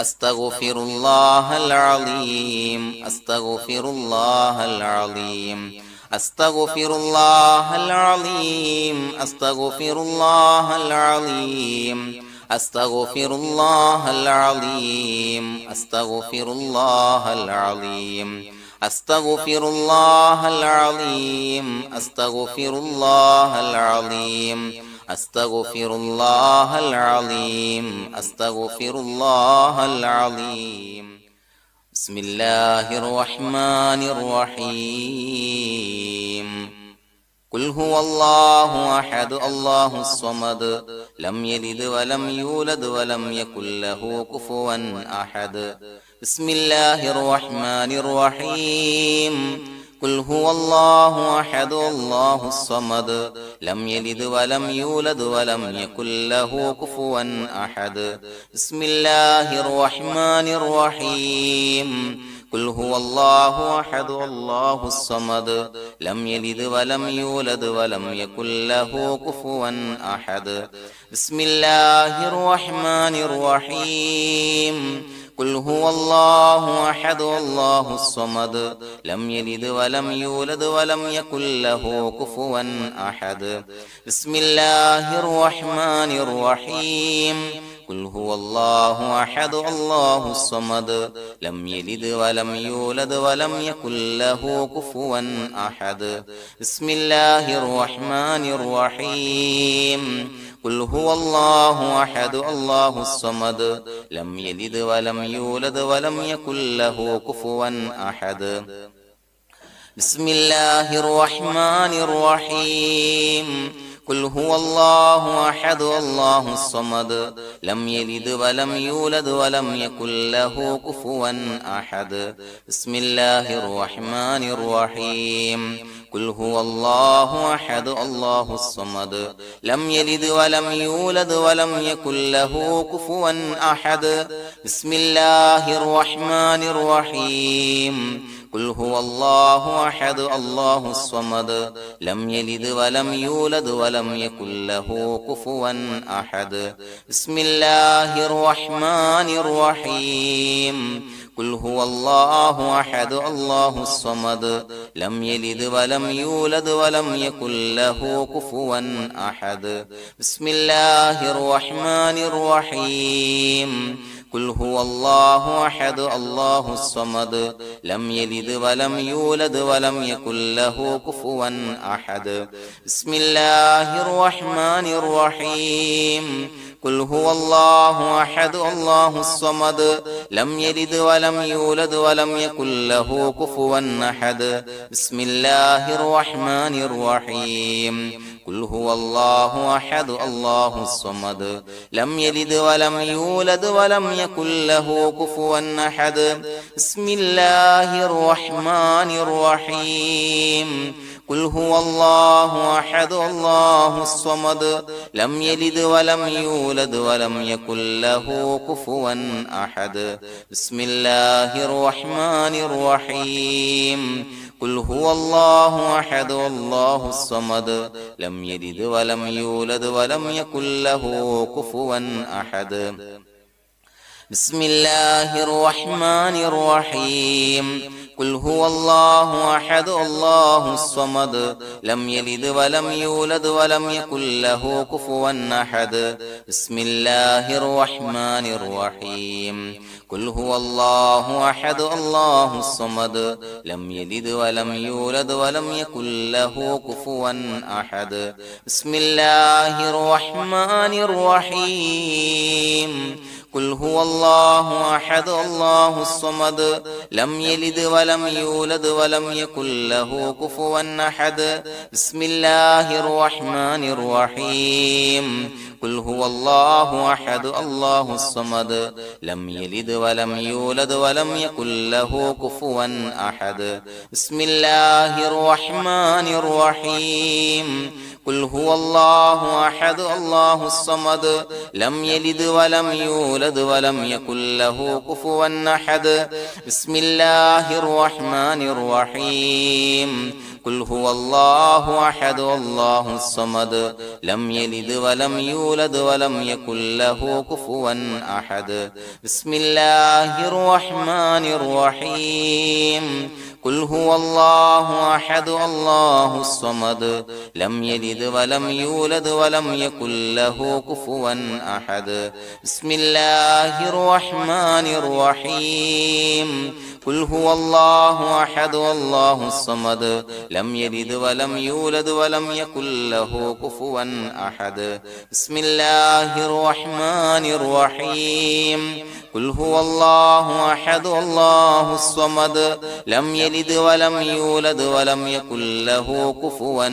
أستغفر الله العظيم أستغفر الله العظيم أستغفر الله العظيم أستغفر الله العظيم أستغفر الله العظيم أستغفر الله العظيم أستغفر الله العظيم أستغفر الله العظيم أستغفر الله العظيم أستغفر الله العظيم بسم الله الرحمن الرحيم قل هو الله أحد الله الصمد لم يلد ولم يولد ولم يكن له كفوا أحد بسم الله الرحمن الرحيم قل هو الله أحد الله الصمد لم يلد ولم يولد ولم يكن له كفوا أحد بسم الله الرحمن الرحيم قل هو الله أحد الله الصمد لم يلد ولم يولد ولم يكن له كفوا أحد بسم الله الرحمن الرحيم قل هو الله أحد الله الصمد لم يلد ولم يولد ولم يكن له كفوا أحد بسم الله الرحمن الرحيم قل هو الله أحد الله الصمد لم يلد ولم يولد ولم يكن له كفوا أحد بسم الله الرحمن الرحيم قل هو الله أحد الله الصمد لم يلد ولم يولد ولم يكن له كفوا أحد بسم الله الرحمن الرحيم قل هو الله أحد الله الصمد لم يلد ولم يولد ولم يكن له كفوا أحد بسم الله الرحمن الرحيم قل هو الله أحد الله الصمد لم يلد ولم يولد ولم يكن له كفوا أحد بسم الله الرحمن الرحيم قل هو الله أحد الله الصمد لم يلد ولم يولد ولم يكن له كفوا أحد بسم الله الرحمن الرحيم قل هو الله أحد الله الصمد لم يلد ولم يولد ولم يكن له كفوا أحد بسم الله الرحمن الرحيم قل هو الله أحد الله الصمد لم يلد ولم يولد ولم يكن له كفوا أحد بسم الله الرحمن الرحيم قل هو الله أحد الله الصمد لم يلد ولم يولد ولم يكن له كفوا أحد بسم الله الرحمن الرحيم قل هو الله أحد الله الصمد لم يلد ولم يولد ولم يكن له كفوا أحد بسم الله الرحمن الرحيم قل هو الله أحد الله الصمد لم يلد ولم يولد ولم يكن له كفوا أحد بسم الله الرحمن الرحيم قل هو الله أحد الله الصمد لم يلد ولم يولد ولم يكن له كفوا أحد بسم الله الرحمن الرحيم قل هو الله أحد الله الصمد لم يلد ولم يولد ولم يكن له كفوا أحد بسم الله الرحمن الرحيم قل هو الله أحد الله الصمد لم يلد ولم يولد ولم يكن له كفوا أحد بسم الله الرحمن الرحيم قل هو الله أحد الله الصمد لم يلد ولم يولد ولم يكن له كفوا أحد بسم الله الرحمن الرحيم قل هو الله أحد الله الصمد لم يلد ولم يولد ولم يكن له كفوا أحد بسم الله الرحمن الرحيم قل هو الله أحد الله الصمد لم يلد ولم يولد ولم يكن له كفوا أحد بسم الله الرحمن الرحيم قل هو الله أحد الله الصمد لم يلد ولم يولد ولم يكن له كفوا أحد بسم الله الرحمن الرحيم قل هو الله أحد الله الصمد لم يلد ولم يولد ولم يكن له كفوا أحد بسم الله الرحمن الرحيم قل هو الله أحد الله الصمد لم يلد ولم يولد ولم يكن له كفوا أحد بسم الله الرحمن الرحيم قل هو الله أحد الله الصمد لم يلد ولم يولد ولم يكن له كفوا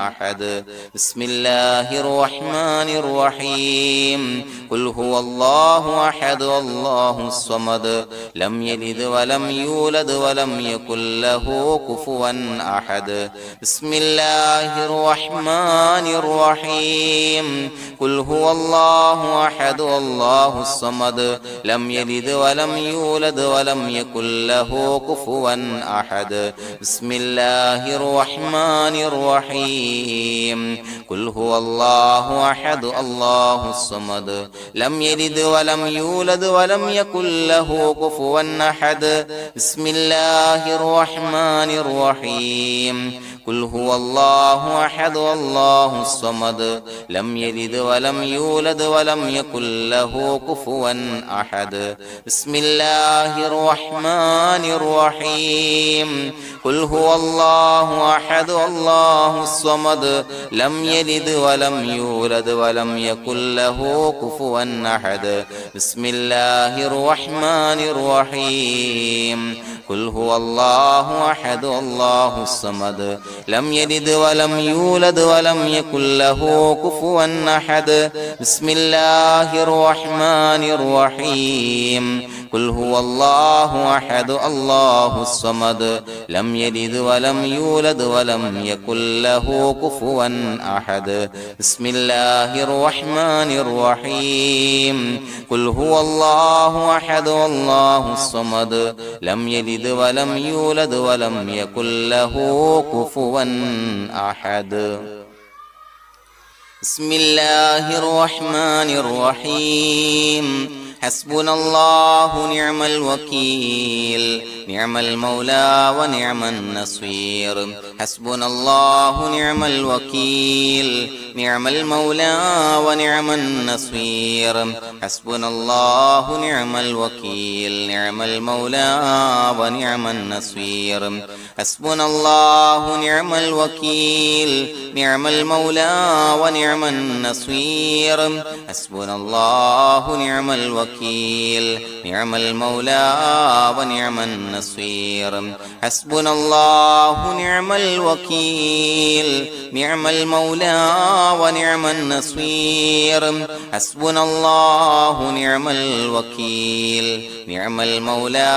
أحد بسم الله الرحمن الرحيم قل هو الله أحد الله الصمد لم يلد ولم يولد ولم يكن له كفوا أحد بسم الله الرحمن الرحيم قل هو الله أحد الله الصمد لم يلد ولم يولد ولم يكن له كفوا أحد بسم الله الرحمن الرحيم قل هو الله أحد الله الصمد لم يلد ولم يولد ولم يكن له كفوا أحد بسم الله الرحمن الرحيم قل هو الله أحد الله الصمد لم يلد ولم يولد ولم يكن له كفوا أحد بسم الله الرحمن الرحيم قل هو الله أحد الله الصمد لم يلد ولم يولد ولم يكن له كفوا أحد بسم الله الرحمن الرحيم قل هو الله أحد الله الصمد لم يلد ولم يولد ولم يكن له كفوا أحد بسم الله الرحمن الرحيم قل هو الله أحد الله الصمد لم يلد ولم يولد ولم يكن له كفوا أحد بسم الله الرحمن الرحيم قل هو الله أحد الله الصمد لم يلد ولم يولد ولم يكن له كفوا أحد بسم الله الرحمن الرحيم حسبنا الله نعم الوكيل نعم المولى ونعم النصير حسبنا الله نعم الوكيل نعم المولى ونعم النصير حسبنا الله نعم الوكيل نعم المولى ونعم النصير حسبنا الله نعم الوكيل نعم المولى ونعم النصير حسبنا الله نعم الوكيل نعم المولى ونعم النصير حسبنا الله نعم الوكيل نعم المولى ونعم النصير حسبنا الله نعم الوكيل نعم المولى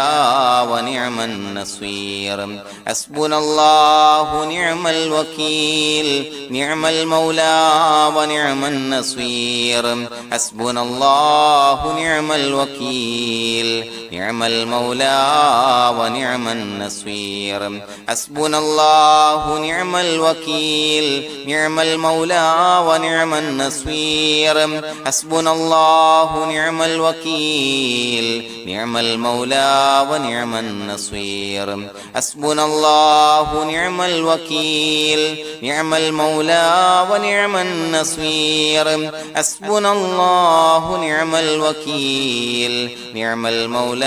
ونعم النصير حسبنا الله نعم الوكيل نعم المولى ونعم النصير حسبنا الله نعم الوكيل نعم المولى ونعم النصير حسبنا الله نعم الوكيل نعم المولى ونعم النصير حسبنا الله نعم الوكيل نعم المولى ونعم النصير حسبنا الله نعم الوكيل نعم المولى ونعم النصير حسبنا الله نعم الوكيل نعم المولى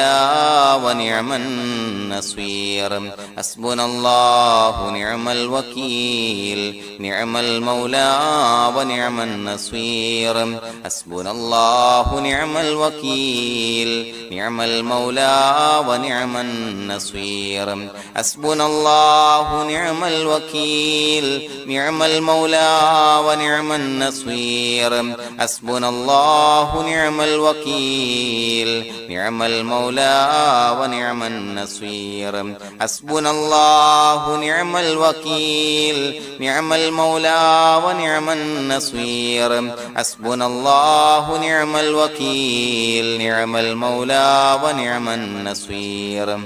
ونعم النصير حسبنا الله نعم الوكيل نعم المولى ونعم النصير حسبنا الله نعم الوكيل نعم المولى ونعم النصير حسبنا الله نعم الوكيل نعم المولى ونعم النصير حسبنا الله نعم الوكيل نعم المولى ونعم النصير حسبنا الله نعم الوكيل نعم المولى ونعم النصير حسبنا الله نعم الوكيل نعم المولى ونعم النصير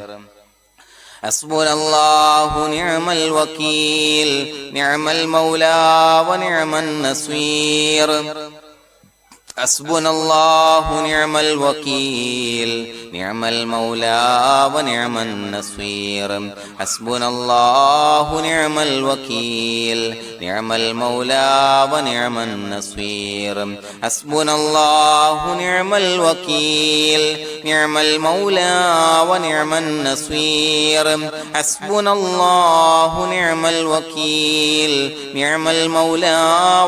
حسبنا الله نعم الوكيل نعم المولى ونعم النصير حسبنا الله نعم الوكيل نعم المولى ونعم النصير حسبنا الله نعم الوكيل نعم المولى ونعم النصير حسبنا الله نعم الوكيل نعم المولى ونعم النصير حسبنا الله نعم الوكيل نعم المولى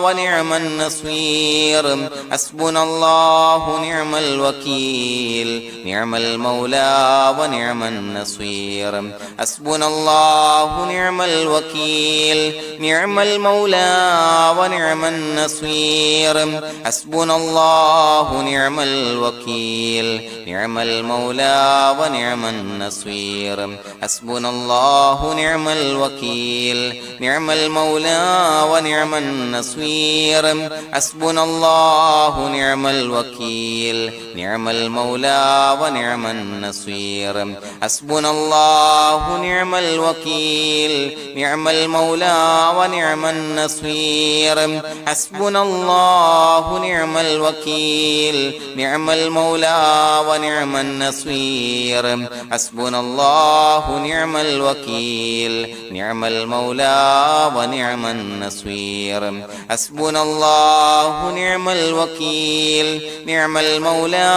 ونعم النصير حسبنا الله نعم الوكيل نعم المولى ونعم النصير حسبنا الله نعم الوكيل نعم المولى ونعم النصير حسبنا الله نعم الوكيل نعم المولى ونعم النصير حسبنا الله نعم الوكيل نعم المولى ونعم النصير حسبنا الله نعم الوكيل نعم المولى ونعم النصير حسبنا الله نعم الوكيل نعم المولى ونعم النصير حسبنا الله نعم الوكيل نعم المولى ونعم النصير حسبنا الله نعم الوكيل نعم المولى ونعم النصير حسبنا الله نعم الوكيل نعم المولى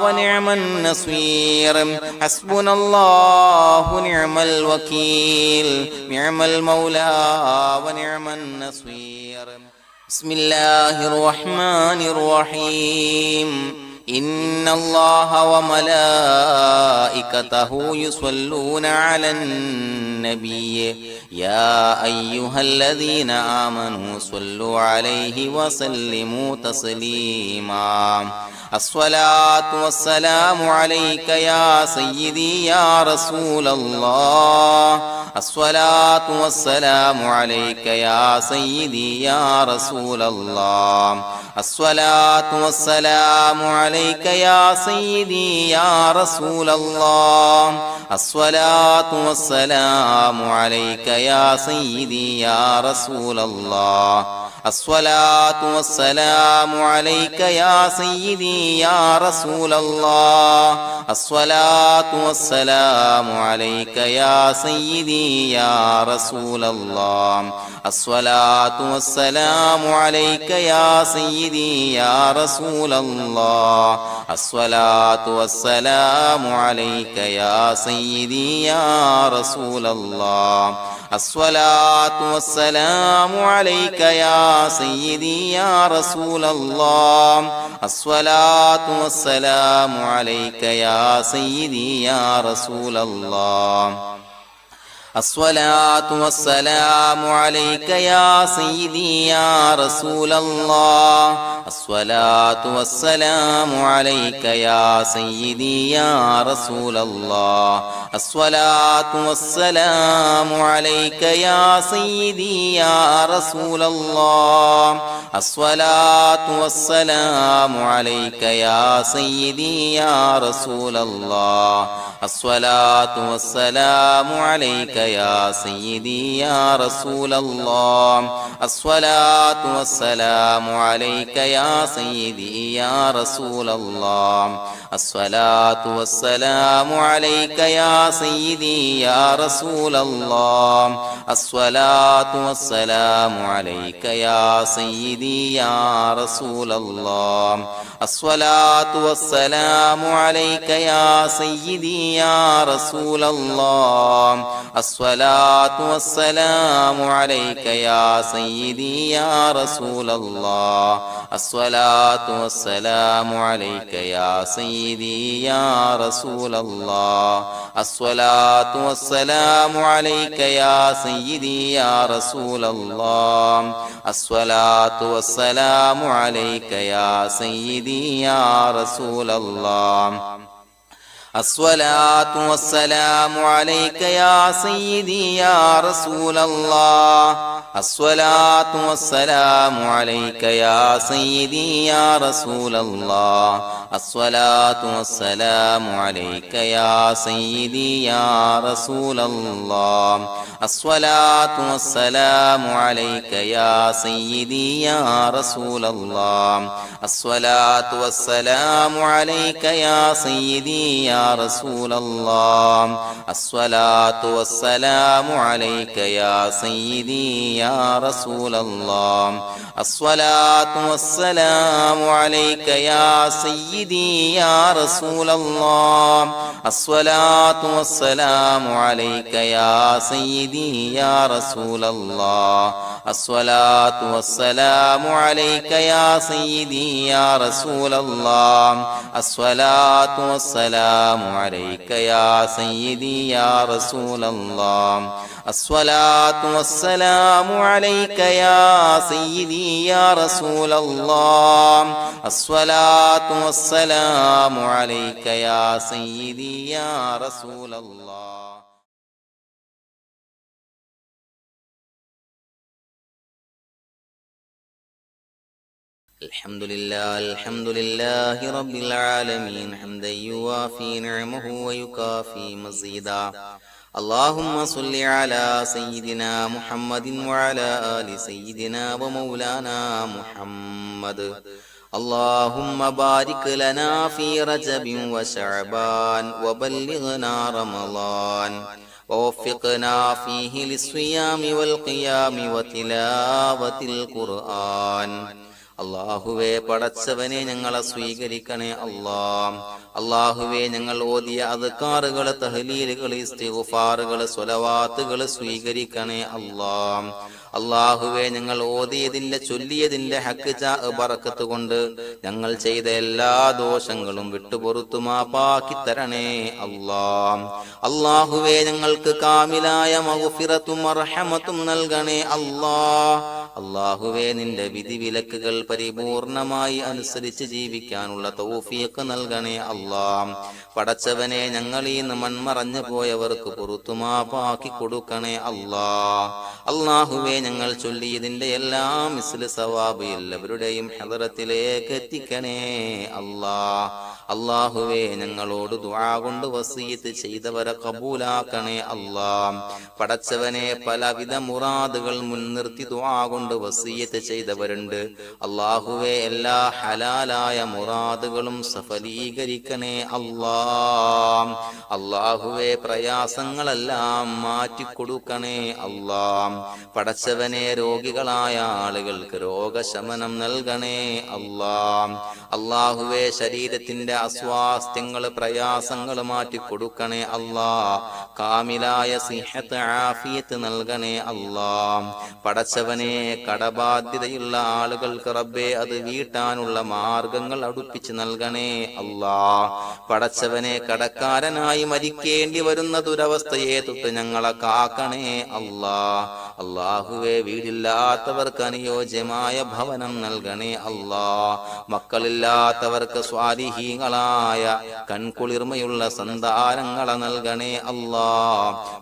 ونعم النصير حسبنا الله نعم الوكيل نعم المولى ونعم النصير بسم الله الرحمن الرحيم إن الله وملائكته يصلون على النبي يا أيها الذين آمنوا صلوا عليه وسلموا تسليما الصلاة والسلام عليك يا سيدي يا رسول الله الصلاة والسلام عليك يا سيدي يا رسول الله الصلاة والسلام عليك يا سيدي يا رسول الله الصلاة والسلام عليك يا سيدي يا رسول الله الصلاة والسلام عليك يا سيدي يا رسول الله الصلاة والسلام عليك يا سيدي يا رسول الله الصلاة والسلام عليك يا سيدي يا رسول الله الصلاة والسلام عليك يا سيدي يا رسول الله الصلاة والسلام عليك يا سيدي يا رسول الله الصلاة والسلام عليك يا سيدي يا رسول الله الصلاة والسلام عليك يا سيدي يا رسول الله الصلاة والسلام عليك يا سيدي يا رسول الله الصلاة والسلام عليك يا سيدي يا رسول الله الصلاة والسلام عليك يا سيدي يا رسول الله الصلاة والسلام عليك يا سيدي يا رسول الله الصلاة والسلام عليك يا سيدي يا رسول الله الصلاة والسلام عليك يا سيدي يا رسول الله الصلاة والسلام عليك يا سيدي يا رسول الله الصلاة والسلام عليك يا سيدي يا رسول الله الصلاة والسلام عليك يا سيدي يا رسول الله الصلاة والسلام عليك يا سيدي يا رسول الله الصلاة والسلام عليك يا سيدي يا رسول الله الصلاة والسلام عليك يا سيدي يا رسول الله الصلاة والسلام عليك يا سيدي يا رسول الله. الصلاة والسلام عليك يا سيدي يا رسول الله. الصلاة والسلام عليك يا سيدي يا رسول الله. الصلاة والسلام عليك يا سيدي يا رسول الله. الصلاة والسلام عليك يا سيدي يا رسول الله. الصلاة والسلام عليك يا سيدي يا رسول الله. الصلاة والسلام عليك يا سيدي يا رسول الله. الصلاة والسلام عليك يا سيدي يا رسول الله. الصلاة والسلام عليك يا سيدي يا رسول الله. الصلاة والسلام عليك يا سيدي يا رسول الله. الصلاة والسلام عليك يا سيدي يا رسول الله. الصلاة والسلام عليك يا سيدي يا رسول الله. الحمد لله رب العالمين حمدا يوافي نعمه ويكافي مزيدا. اللهم صل على سيدنا محمد وعلى آل سيدنا ومولانا محمد. اللهم بارك لنا في رجب وشعبان وبلغنا رمضان ووفقنا فيه للصيام والقيام وتلاوة القرآن. അള്ളാഹുവേ, പടച്ചവനെ ഞങ്ങളെ സ്വീകരിക്കണേ അല്ലാ. അള്ളാഹുവേ, ഞങ്ങൾ ഓതിയ അദ്കാറുകൾ, തഹ്ലീലുകൾ, ഇസ്തിഗ്ഫാറുകൾ, സ്വലവാത്തുകൾ സ്വീകരിക്കണേ അല്ലാ. അള്ളാഹുവേ, ഞങ്ങൾ ഓതിയതിന്റെ ചൊല്ലിയതിന്റെ ഹക്ക് ബറക്കത്ത് കൊണ്ട് ഞങ്ങൾ ചെയ്ത എല്ലാ ദോഷങ്ങളും വിട്ടുപൊറുത്തു മാപ്പാക്കി തരണേ അല്ലാ. അള്ളാഹുവേ, ഞങ്ങൾക്ക് കാമിലായ മഗ്ഫിറത്തും റഹ്മത്തും നൽകണേ അല്ലാ. അള്ളാഹുവേ, നിന്റെ വിധിവിലക്കുകൾ പരിപൂർണമായി അനുസരിച്ച് ജീവിക്കാനുള്ള തൗഫീഖ് നൽകണേ അല്ലാ. പടച്ചവനെ, ഞങ്ങളീന്ന് മൺമറഞ്ഞു പോയവർക്ക് പുറത്തുമാപ്പാക്കി കൊടുക്കണേ അല്ലാ. അള്ളാഹുവേ, ഞങ്ങൾ ചൊല്ലിയതിന്റെ എല്ലാം മിസ്ല് സവാബ് എല്ലാവരുടെയും ഹദറത്തിലേക്ക് എത്തിക്കണേ അല്ലാ. അള്ളാഹുവേ, ഞങ്ങളോട് ദുആ കൊണ്ട് വസിയത്ത് ചെയ്തവരെ കബൂലാക്കണേ അല്ലാ. പടച്ചവനെ, പലവിധ മുറാദുകൾ മുൻനിർത്തി ദുആ കൊണ്ട് വസിയത്ത് ചെയ്തവരുണ്ട്. അള്ളാഹുവേ, എല്ലാ ഹലാലായ മുറാദുകളും സഫലീകരിക്കണേ അല്ലാ. അള്ളാഹുവേ, പ്രയാസങ്ങളെല്ലാം മാറ്റിക്കൊടുക്കണേ അല്ലാ. പടച്ചവനെ, രോഗികളായ ആളുകൾക്ക് രോഗശമനം നൽകണേ അല്ലാ. അള്ളാഹുവേ, ശരീരത്തിന്റെ അസ്വാസ്ഥ്യങ്ങൾ, പ്രയാസങ്ങൾ മാറ്റിക്കൊടുക്കണേ അല്ലാ. കാമിലായ സിഹത്ത്, ആഫിയത്ത് നൽകണേ അല്ലാ. പടച്ചവനെ, കടബാധ്യതയുള്ള ആളുകൾക്ക് റബ്ബേ അത് വീട്ടാനുള്ള മാർഗങ്ങൾ അടുപ്പിച്ച് നൽകണേ അല്ലാ. പടച്ചവനെ, കടക്കാരനായി മരിക്കേണ്ടി വരുന്ന ദുരവസ്ഥയെ തൊട്ട് ഞങ്ങളെ കാക്കണേ അല്ലാ. അല്ലാഹുവേ, വീടില്ലാത്തവർക്ക് അനുയോജ്യമായ ഭവനം നൽകണേ അല്ലാ. മക്കളില്ലാത്തവർക്ക് സ്വാലിഹീങ്ങളായ കൺകുളിർമയുള്ള സന്താനങ്ങളെ നൽകണേ അല്ലാ.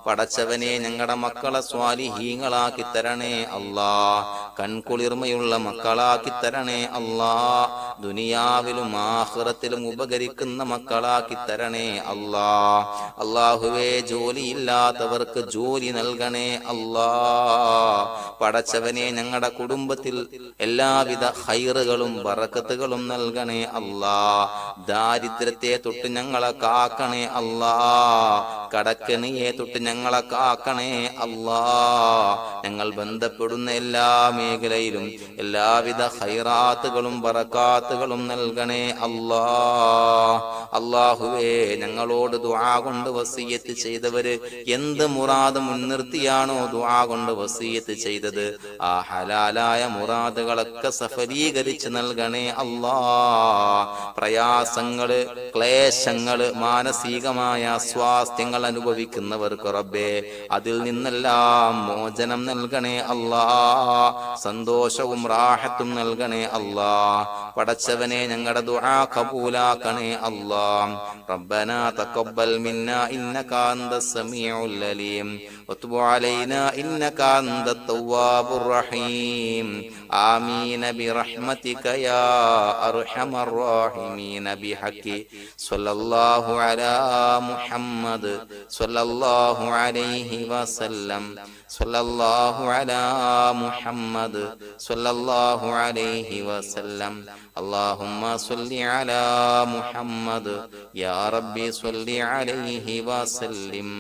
പടച്ചവനെ, ഞങ്ങളുടെ മക്കളെ സ്വാലിഹീങ്ങളാക്കി തരണേ അല്ലാ. കൺകുളിർമയുള്ള മക്കളാക്കി തരണേ അല്ലാ. ദുനിയാവിലും ആഖിറത്തിലും ഉപകരിക്കുന്ന മക്കളാക്കി തരണേ അല്ലാ. അല്ലാഹുവേ, ജോലിയില്ലാത്തവർക്ക് ജോലി നൽകണേ അല്ലാ. പടച്ചവനെ, ഞങ്ങളുടെ കുടുംബത്തിൽ എല്ലാവിധ ഖൈറുകളും ബറക്കത്തുകളും നൽകണേ അല്ലാ. ദാരിദ്ര്യത്തെ തൊട്ട് ഞങ്ങളെ കാക്കണേ അല്ലാ. കടക്കണിയെ തൊട്ട് ഞങ്ങളെ കാക്കണേ അല്ലാ. ഞങ്ങൾ ബന്ധപ്പെടുന്ന എല്ലാ മേഖലയിലും എല്ലാവിധ ഖൈറാത്തുകളും ബറക്കാത്തുകളും നൽകണേ അല്ലാ. അല്ലാഹുവേ, ഞങ്ങളോട് ദുആ കൊണ്ട് വസിയത്ത് ചെയ്തവര് എന്ത് മുറാദ് മുൻനിർത്തിയാണോ ദുആ കൊണ്ട് വസിയത്ത് ചെയ്തത് ആ ഹലാലായ മുറാദുകളൊക്കെ സഫലീകരിച്ച് നൽകണേ അല്ലാ. പ്രയാസങ്ങള്, ക്ലേശങ്ങള്, മാനസികമായ സ്വാസ്ഥ്യങ്ങൾ അനുഭവിക്കുന്നവർക്ക് റബ്ബേ അതിൽ നിന്നെല്ലാം മോചനം നൽകണേ അല്ലാ. സന്തോഷവും റാഹത്തും നൽകണേ അല്ലാ. പടച്ചവനെ ഞങ്ങളുടെ ദുആ ഖബൂലാക്കണേ അല്ലാ. റബ്ബനാ തഖബ്ബൽ മിന്നാ ഇന്നക അന്തസ് സമീഉൽ അലീം വതുബ് അലൈനാ ഇന്നക അന്തത് തവ്വാബുർ റഹീം. ആമീൻ ബിറഹ്മതിക യാ അർഹമർ റഹീമീൻ. ബിഹഖി സ്വല്ലല്ലാഹു അലാ മുഹമ്മദ് സ്വല്ലല്ലാഹു അലൈഹി വസല്ലം സ്വല്ലല്ലാഹു അലാ മുഹമ്മദ് സ്വല്ലല്ലാഹു അലൈഹി വസല്ലം. اللهم صل على محمد يا ربي صل عليه وسلم.